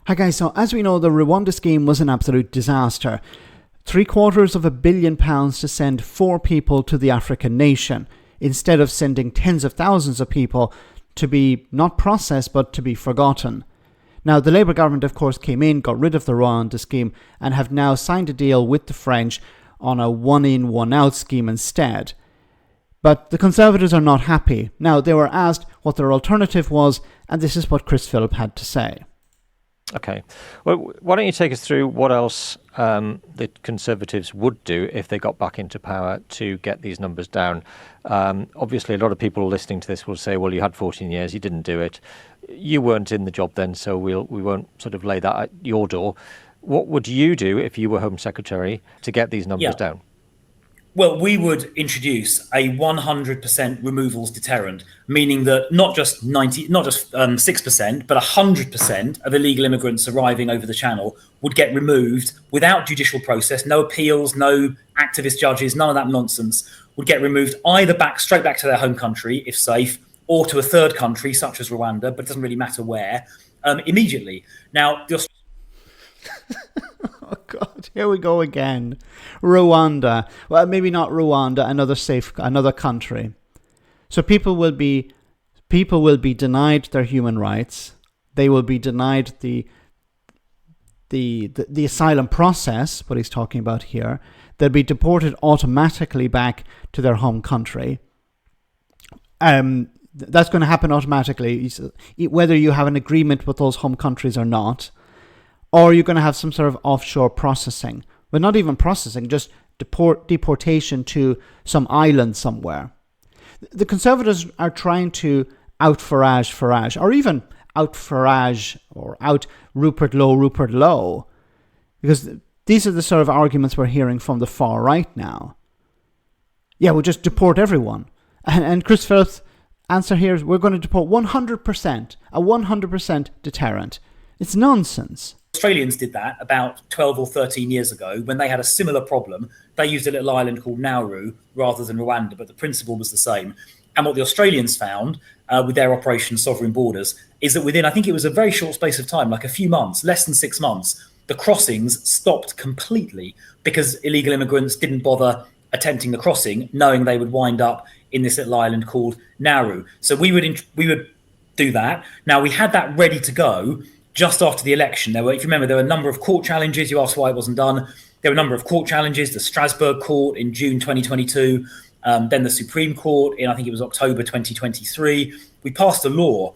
Hi guys, so as we know, the Rwanda scheme was an absolute disaster. £750 million to send 4 people to the African nation, instead of sending tens of thousands of people to be not processed but to be forgotten. Now, the Labour government, of course, came in, got rid of the Rwanda scheme, and have now signed a deal with the French on a one-in, one-out scheme instead. But the Conservatives are not happy. Now, they were asked what their alternative was, and this is what Chris Philp had to say. Okay. Well, why don't you take us through what else the Conservatives would do if they got back into power to get these numbers down? Obviously, a lot of people listening to this will say, well, you had 14 years, you didn't do it. You weren't in the job then, so we won't sort of lay that at your door. What would you do if you were Home Secretary to get these numbers down? Well, we would introduce a 100% removals deterrent, meaning that not just 6%, but 100% of illegal immigrants arriving over the channel would get removed without judicial process, no appeals, no activist judges, none of that nonsense, would get removed either straight back to their home country, if safe, or to a third country, such as Rwanda, but it doesn't really matter where, immediately. Now, Oh God, here we go again. Rwanda. Well, maybe not Rwanda, another country. So people will be denied their human rights. They will be denied the asylum process, what he's talking about here. They'll be deported automatically back to their home country. That's going to happen automatically, whether you have an agreement with those home countries or not. Or you're going to have some sort of offshore processing. Well, not even processing, just deportation to some island somewhere. The Conservatives are trying to out-Farage, or even out-Farage, or out Rupert Lowe. Because these are the sort of arguments we're hearing from the far right now. Yeah, we'll just deport everyone. And Chris Philp's answer here is we're going to deport 100%, a 100% deterrent. It's nonsense. Australians did that about 12 or 13 years ago when they had a similar problem. They used a little island called Nauru rather than Rwanda, but the principle was the same. And what the Australians found with their Operation Sovereign Borders is that within, I think it was a very short space of time, like a few months, less than 6 months, the crossings stopped completely because illegal immigrants didn't bother attempting the crossing, knowing they would wind up in this little island called Nauru. So we would do that. Now, we had that ready to go just after the election. If you remember, there were a number of court challenges. You asked why it wasn't done. There were a number of court challenges. The Strasbourg Court in June 2022, then the Supreme Court in, I think it was October 2023. We passed a law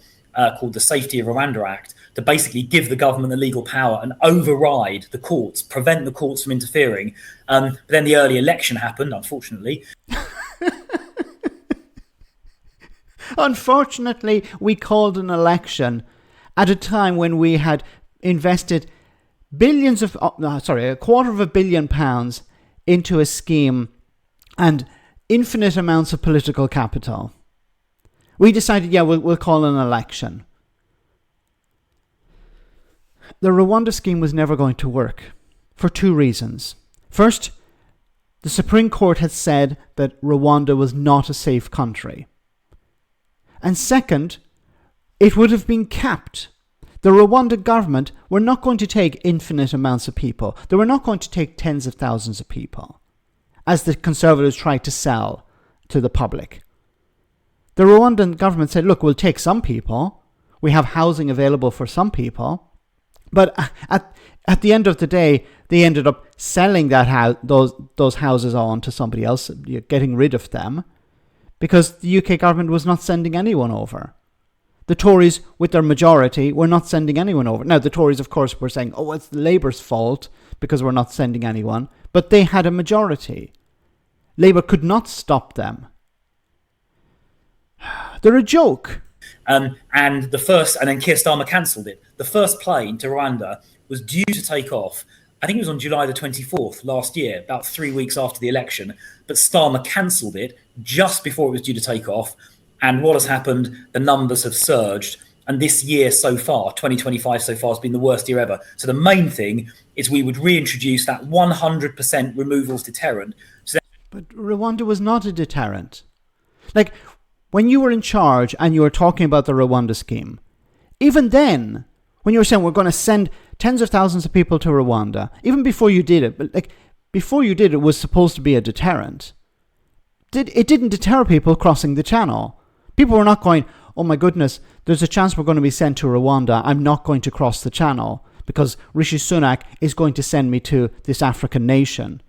called the Safety of Rwanda Act to basically give the government the legal power and override the courts, prevent the courts from interfering. But then the early election happened, unfortunately. Unfortunately, we called an election at a time when we had invested £250 million into a scheme and infinite amounts of political capital. We decided, we'll call an election. The Rwanda scheme was never going to work for 2 reasons. First, the Supreme Court had said that Rwanda was not a safe country. And second, it would have been capped. The Rwanda government were not going to take infinite amounts of people. They were not going to take tens of thousands of people, as the Conservatives tried to sell to the public. The Rwandan government said, look, we'll take some people. We have housing available for some people. But at the end of the day, they ended up selling those houses on to somebody else, getting rid of them, because the UK government was not sending anyone over. The Tories, with their majority, were not sending anyone over. Now, the Tories, of course, were saying, it's Labour's fault because we're not sending anyone. But they had a majority. Labour could not stop them. They're a joke. And then Keir Starmer cancelled it. The first plane to Rwanda was due to take off. I think it was on July the 24th last year, about 3 weeks after the election. But Starmer cancelled it just before it was due to take off. And what has happened? The numbers have surged. And this year so far, 2025 so far, has been the worst year ever. So the main thing is we would reintroduce that 100% removals deterrent. But Rwanda was not a deterrent. Like, when you were in charge and you were talking about the Rwanda scheme, even then, When you were saying we're going to send tens of thousands of people to Rwanda, even before you did it, but like before you did it was supposed to be a deterrent. It didn't deter people crossing the channel. People were not going, oh my goodness, there's a chance we're going to be sent to Rwanda. I'm not going to cross the channel because Rishi Sunak is going to send me to this African nation.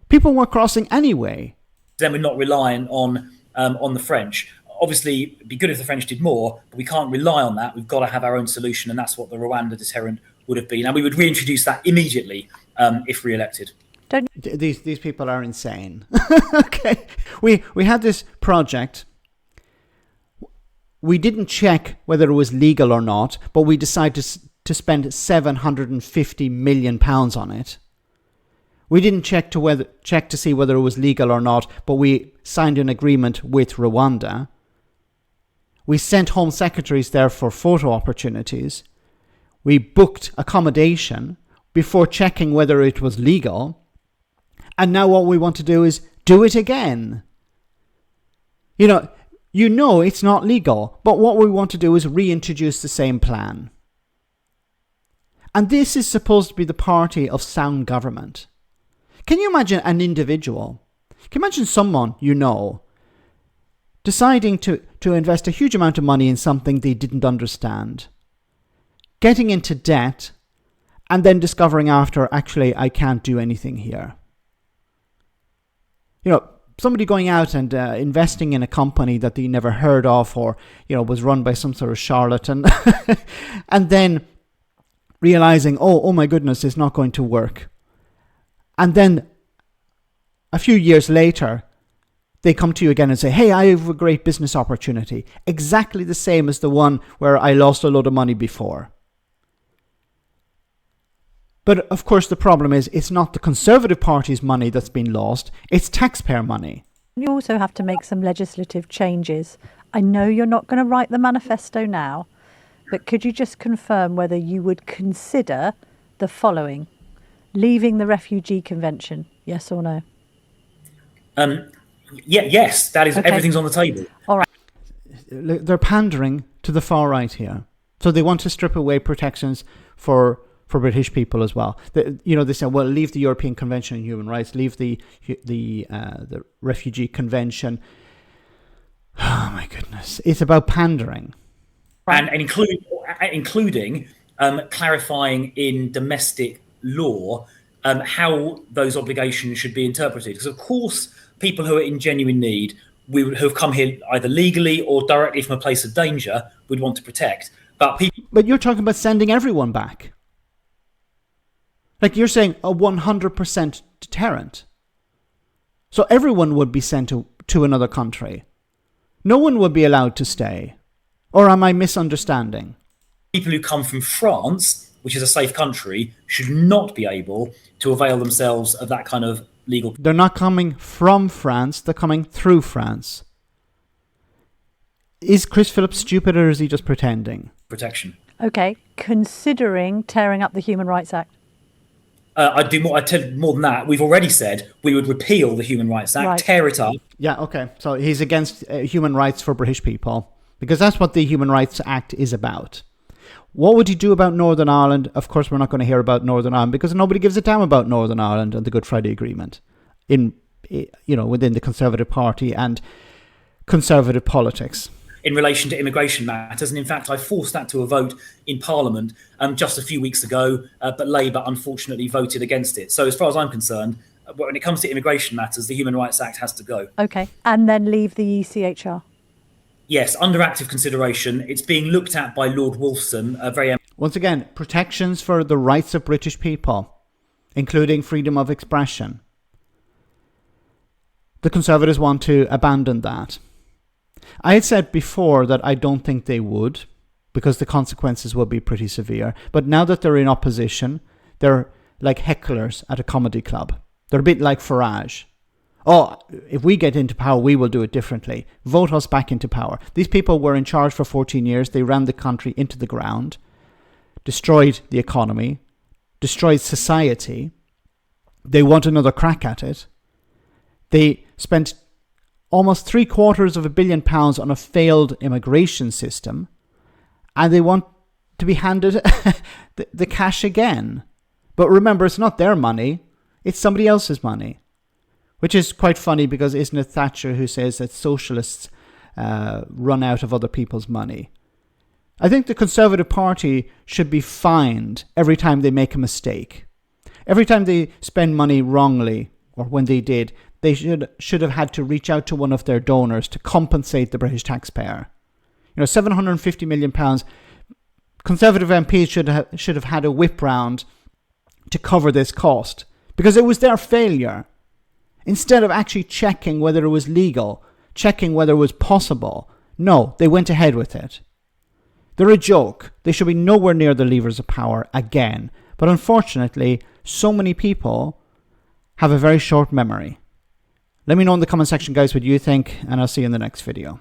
People were crossing anyway. Then we're not relying on the French. Obviously, it'd be good if the French did more, but we can't rely on that. We've got to have our own solution, and that's what the Rwanda deterrent would have been. And we would reintroduce that immediately if re-elected. These people are insane. Okay, we had this project. We didn't check whether it was legal or not, but we decided to spend £750 million on it. We didn't check to see whether it was legal or not, but we signed an agreement with Rwanda. We sent home secretaries there for photo opportunities. We booked accommodation before checking whether it was legal. And now what we want to do is do it again. You know it's not legal, but what we want to do is reintroduce the same plan. And this is supposed to be the party of sound government. Can you imagine an individual? Can you imagine someone deciding to invest a huge amount of money in something they didn't understand, getting into debt, and then discovering after, actually, I can't do anything here? Somebody going out and investing in a company that they never heard of or, was run by some sort of charlatan and then realizing, oh my goodness, it's not going to work. And then a few years later, they come to you again and say, hey, I have a great business opportunity. Exactly the same as the one where I lost a load of money before. But of course, the problem is it's not the Conservative Party's money that's been lost. It's taxpayer money. You also have to make some legislative changes. I know you're not going to write the manifesto now, but could you just confirm whether you would consider the following? Leaving the Refugee Convention, yes or no? Yes, that is, okay. Everything's on the table. All right. They're pandering to the far right here. So they want to strip away protections for British people as well. They say, well, leave the European Convention on Human Rights, leave the Refugee Convention. Oh my goodness. It's about pandering. And including clarifying in domestic law how those obligations should be interpreted. Because, of course, people who are in genuine need, who have come here either legally or directly from a place of danger, would want to protect. But you're talking about sending everyone back. Like you're saying a 100% deterrent. So everyone would be sent to another country. No one would be allowed to stay. Or am I misunderstanding? People who come from France, which is a safe country, should not be able to avail themselves of that kind of legal... They're not coming from France, they're coming through France. Is Chris Philp stupid or is he just pretending? Protection. Okay, considering tearing up the Human Rights Act. I'd tell you more than that. We've already said we would repeal the Human Rights Act, tear it up. Yeah, okay. So he's against human rights for British people, because that's what the Human Rights Act is about. What would he do about Northern Ireland? Of course, we're not going to hear about Northern Ireland because nobody gives a damn about Northern Ireland and the Good Friday Agreement within the Conservative Party and Conservative politics. In relation to immigration matters. And in fact, I forced that to a vote in Parliament just a few weeks ago, but Labour unfortunately voted against it. So as far as I'm concerned, when it comes to immigration matters, the Human Rights Act has to go. Okay. And then leave the ECHR? Yes, under active consideration. It's being looked at by Lord Wolfson. Once again, protections for the rights of British people, including freedom of expression. The Conservatives want to abandon that. I had said before that I don't think they would, because the consequences will be pretty severe. But now that they're in opposition, they're like hecklers at a comedy club. They're a bit like Farage. Oh, if we get into power, we will do it differently. Vote us back into power. These people were in charge for 14 years. They ran the country into the ground, destroyed the economy, destroyed society. They want another crack at it. They spent almost £750 million on a failed immigration system, and they want to be handed the cash again. But remember, it's not their money, it's somebody else's money. Which is quite funny, because isn't it Thatcher who says that socialists run out of other people's money? I think the Conservative Party should be fined every time they make a mistake. Every time they spend money wrongly, or when they did, they should have had to reach out to one of their donors to compensate the British taxpayer. You know, £750 million. Conservative MPs should have had a whip round to cover this cost, because it was their failure. Instead of actually checking whether it was legal, checking whether it was possible, no, they went ahead with it. They're a joke. They should be nowhere near the levers of power again. But unfortunately, so many people have a very short memory. Let me know in the comment section, guys, what you think, and I'll see you in the next video.